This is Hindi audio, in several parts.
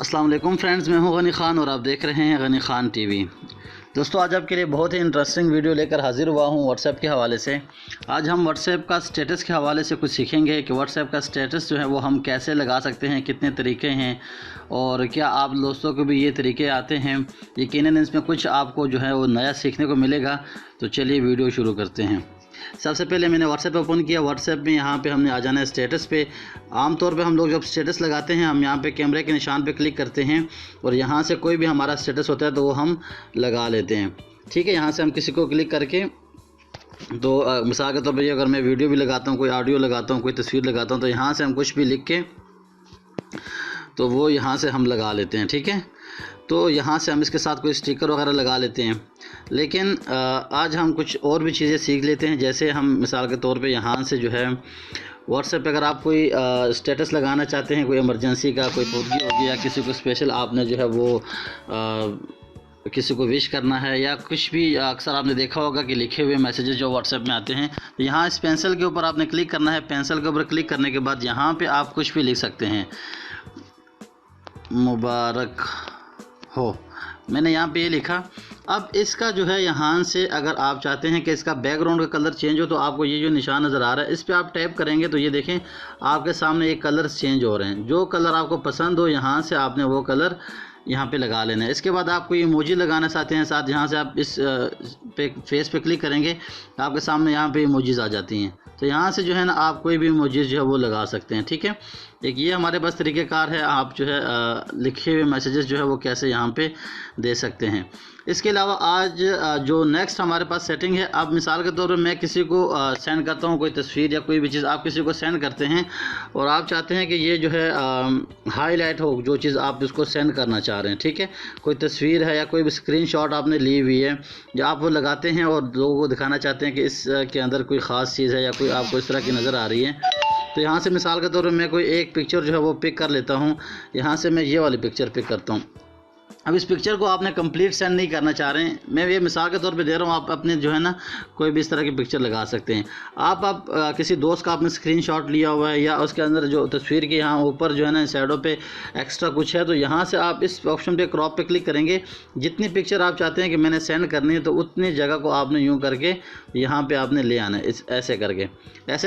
अस्सलाम वालेकुम फ्रेंड्स, मैं हूं गनी ख़ान और आप देख रहे हैं गनी ख़ान टीवी। दोस्तों, आज आपके लिए बहुत ही इंटरेस्टिंग वीडियो लेकर हाज़िर हुआ हूं व्हाट्सएप के हवाले से। आज हम व्हाट्सएप का स्टेटस के हवाले से कुछ सीखेंगे कि व्हाट्सएप का स्टेटस जो है वो हम कैसे लगा सकते हैं, कितने तरीके हैं और क्या आप दोस्तों को भी ये तरीके आते हैं। यकीनन इसमें कुछ आपको जो है वो नया सीखने को मिलेगा। तो चलिए वीडियो शुरू करते हैं। सबसे पहले मैंने व्हाट्सएप ओपन किया। व्हाट्सएप में यहाँ पे हमने आ जाना है स्टेटस पे। आमतौर पे हम लोग जब स्टेटस लगाते हैं हम यहाँ पे कैमरे के निशान पे क्लिक करते हैं और यहाँ से कोई भी हमारा स्टेटस होता है तो वो हम लगा लेते हैं। ठीक है, यहाँ से हम किसी को क्लिक करके तो मिसाल के तौर पर अगर मैं वीडियो भी लगाता हूँ, कोई ऑडियो लगाता हूँ, कोई तस्वीर लगाता हूँ, तो यहाँ से हम कुछ भी लिख के तो वो यहाँ से हम लगा लेते हैं। ठीक है, तो यहाँ से हम इसके साथ कोई स्टिकर वगैरह लगा लेते हैं। लेकिन आज हम कुछ और भी चीज़ें सीख लेते हैं। जैसे हम मिसाल के तौर पे यहाँ से जो है व्हाट्सएप पे अगर आप कोई स्टेटस लगाना चाहते हैं, कोई इमरजेंसी का, कोई पूर्गी होगी या किसी को स्पेशल आपने जो है वो किसी को विश करना है या कुछ भी, अक्सर आपने देखा होगा कि लिखे हुए मैसेजेस जो व्हाट्सएप में आते हैं, तो यहाँ इस पेंसिल के ऊपर आपने क्लिक करना है। पेंसिल के ऊपर क्लिक करने के बाद यहाँ पे आप कुछ भी लिख सकते हैं, मुबारक हो। मैंने यहाँ पे ये लिखा। अब इसका जो है यहाँ से अगर आप चाहते हैं कि इसका बैकग्राउंड का कलर चेंज हो तो आपको ये जो निशान नज़र आ रहा है इस पर आप टैप करेंगे तो ये देखें आपके सामने ये कलर चेंज हो रहे हैं। जो कलर आपको पसंद हो यहाँ से आपने वो कलर यहाँ पे लगा लेना है। इसके बाद आप कोई इमोजी लगाना चाहते हैं साथ, यहाँ से आप इस फेस पे क्लिक करेंगे आपके सामने यहाँ पे इमोजीज़ आ जाती हैं। तो यहाँ से जो है ना आप कोई भी इमोजीज़ जो है वो लगा सकते हैं। ठीक है, एक ये हमारे पास तरीक़ेकार है। आप जो है लिखे हुए मैसेजेस जो है वो कैसे यहाँ पे दे सकते हैं। इसके अलावा आज जो नेक्स्ट हमारे पास सेटिंग है, अब मिसाल के तौर पर मैं किसी को सेंड करता हूँ कोई तस्वीर या कोई भी चीज़, आप किसी को सेंड करते हैं और आप चाहते हैं कि ये जो है हाईलाइट हो जो चीज़ आप इसको सेंड करना चाह रहे हैं। ठीक है, कोई तस्वीर है या कोई भी स्क्रीनशॉट आपने ली हुई है जो आप वो लगाते हैं और लोगों को दिखाना चाहते हैं कि इसके अंदर कोई ख़ास चीज़ है या कोई आपको इस तरह की नज़र आ रही है। तो यहाँ से मिसाल के तौर पर मैं कोई एक पिक्चर जो है वो पिक कर लेता हूँ। यहाँ से मैं ये वाली पिक्चर पिक करता हूँ। अब इस पिक्चर को आपने कंप्लीट सेंड नहीं करना चाह रहे हैं, मैं ये मिसाल के तौर पे दे रहा हूँ। आप अपने जो है ना कोई भी इस तरह की पिक्चर लगा सकते हैं। आप किसी दोस्त का आपने स्क्रीनशॉट लिया हुआ है या उसके अंदर जो तस्वीर के यहाँ ऊपर जो है ना साइडों पे एक्स्ट्रा कुछ है, तो यहाँ से आप इस ऑप्शन पे क्रॉप पे क्लिक करेंगे। जितनी पिक्चर आप चाहते हैं कि मैंने सेंड करनी है तो उतनी जगह को आपने यूँ करके यहाँ पर आपने ले आना है। ऐसे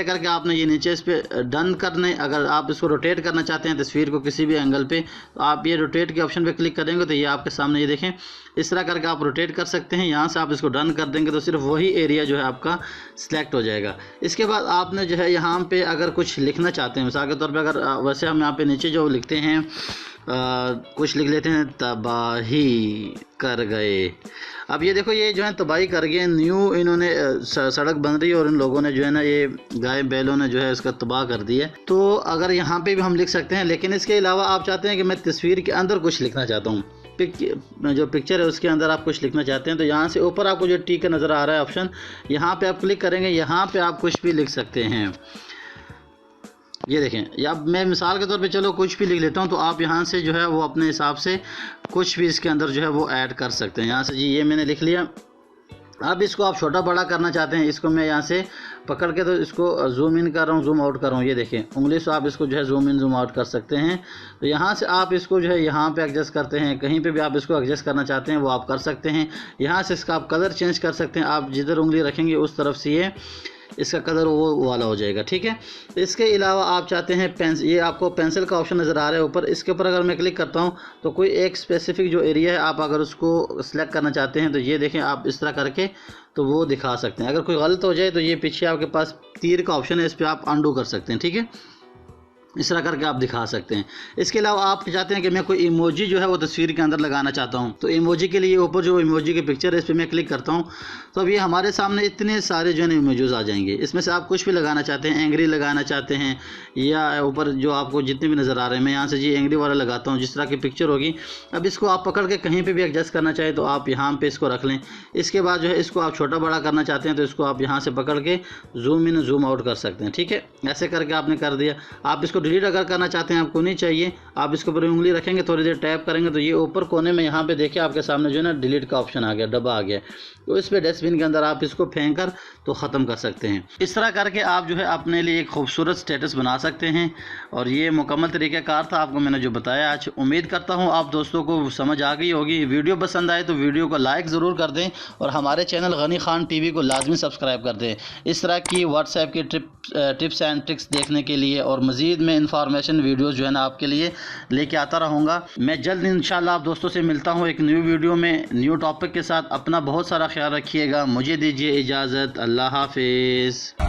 करके आपने ये नीचे इस पर डन करने, अगर आप इसको रोटेट करना चाहते हैं तस्वीर को किसी भी एंगल पे, तो आप ये रोटेट के ऑप्शन पे क्लिक करेंगे तो ये आपके सामने ये देखें इस तरह करके आप रोटेट कर सकते हैं। यहाँ से आप इसको डन कर देंगे तो सिर्फ वही एरिया जो है आपका सिलेक्ट हो जाएगा। इसके बाद आपने जो है यहाँ पे अगर कुछ लिखना चाहते हैं, मिसाल के तौर पे अगर वैसे हम यहाँ पे नीचे जो लिखते हैं कुछ लिख लेते हैं, तबाही कर गए। अब ये देखो ये जो है तबाही कर गए, न्यू इन्होंने सड़क बन रही है और इन लोगों ने जो है ना ये गाय बैलों ने जो है इसका तबाह कर दिया। तो अगर यहाँ पे भी हम लिख सकते हैं। लेकिन इसके अलावा आप चाहते हैं कि मैं तस्वीर के अंदर कुछ लिखना चाहता हूँ, जो पिक्चर है उसके अंदर आप कुछ लिखना चाहते हैं, तो यहाँ से ऊपर आपको जो टिक का नज़र आ रहा है ऑप्शन, यहाँ पे आप क्लिक करेंगे। यहाँ पे आप कुछ भी लिख सकते हैं। ये देखें, या मैं मिसाल के तौर पे चलो कुछ भी लिख लेता हूँ, तो आप यहाँ से जो है वो अपने हिसाब से कुछ भी इसके अंदर जो है वो ऐड कर सकते हैं। यहाँ से जी ये मैंने लिख लिया। अब इसको आप छोटा बड़ा करना चाहते हैं, इसको मैं यहाँ से पकड़ के तो इसको जूम इन कर रहा हूँ, जूम आउट कर रहा हूँ। ये देखें उंगली से आप इसको जो है जूम इन जूम आउट कर सकते हैं। तो यहाँ से आप इसको जो है यहाँ पे एडजस्ट करते हैं, कहीं पे भी आप इसको एडजस्ट करना चाहते हैं वो आप कर सकते हैं। यहाँ से इसका आप कलर चेंज कर सकते हैं। आप जिधर उंगली रखेंगे उस तरफ से ये इसका कलर वो वाला हो जाएगा। ठीक है, इसके अलावा आप चाहते हैं ये आपको पेंसिल का ऑप्शन नज़र आ रहा है ऊपर, इसके ऊपर अगर मैं क्लिक करता हूँ तो कोई एक स्पेसिफिक जो एरिया है आप अगर उसको सिलेक्ट करना चाहते हैं तो ये देखें आप इस तरह करके तो वो दिखा सकते हैं। अगर कोई गलत हो जाए तो ये पीछे आपके पास तीर का ऑप्शन है, इस पर आप अंडू कर सकते हैं। ठीक है, इस तरह करके आप दिखा सकते हैं। इसके अलावा आप चाहते हैं कि मैं कोई इमोजी जो है वो तस्वीर के अंदर लगाना चाहता हूं, तो इमोजी के लिए ऊपर जो इमोजी की पिक्चर है इस पर मैं क्लिक करता हूं तो अब ये हमारे सामने इतने सारे जो है इमोजीज आ जाएंगे। इसमें से आप कुछ भी लगाना चाहते हैं, एंग्री लगाना चाहते हैं या ऊपर जो आपको जितने भी नज़र आ रहे हैं, मैं यहाँ से जी एंग्री वाला लगाता हूँ, जिस तरह की पिक्चर होगी। अब इसको आप पकड़ के कहीं पर भी एडजस्ट करना चाहें तो आप यहाँ पर इसको रख लें। इसके बाद जो है इसको आप छोटा बड़ा करना चाहते हैं तो इसको आप यहाँ से पकड़ के जूम इन जूम आउट कर सकते हैं। ठीक है, ऐसे करके आपने कर दिया। आप इसको डिलीट अगर करना चाहते हैं, आपको नहीं चाहिए, आप इसके ऊपर उंगली रखेंगे, थोड़ी देर टैप करेंगे तो ये ऊपर कोने में यहाँ पे देखिए आपके सामने जो है ना डिलीट का ऑप्शन आ गया, डब्बा आ गया। तो इस पर डस्टबिन के अंदर आप इसको फेंक कर तो ख़त्म कर सकते हैं। इस तरह करके आप जो है अपने लिए एक खूबसूरत स्टेटस बना सकते हैं। और ये मुकम्मल तरीक़ाकार था, आपको मैंने जो बताया आज। उम्मीद करता हूँ आप दोस्तों को समझ आ गई होगी। वीडियो पसंद आए तो वीडियो को लाइक ज़रूर कर दें और हमारे चैनल गनी खान टीवी को लाजमी सब्सक्राइब कर दें। इस तरह की व्हाट्सएप की टिप्स एंड ट्रिक्स देखने के लिए और मज़ीद में इंफॉर्मेशन वीडियोज़ जो है ना आपके लिए लेके आता रहूँगा। मैं जल्द इंशाल्लाह आप दोस्तों से मिलता हूँ एक न्यू वीडियो में न्यू टॉपिक के साथ। अपना बहुत सारा ख्याल रखिएगा। मुझे दीजिए इजाज़त। अल्लाह हाफिज़।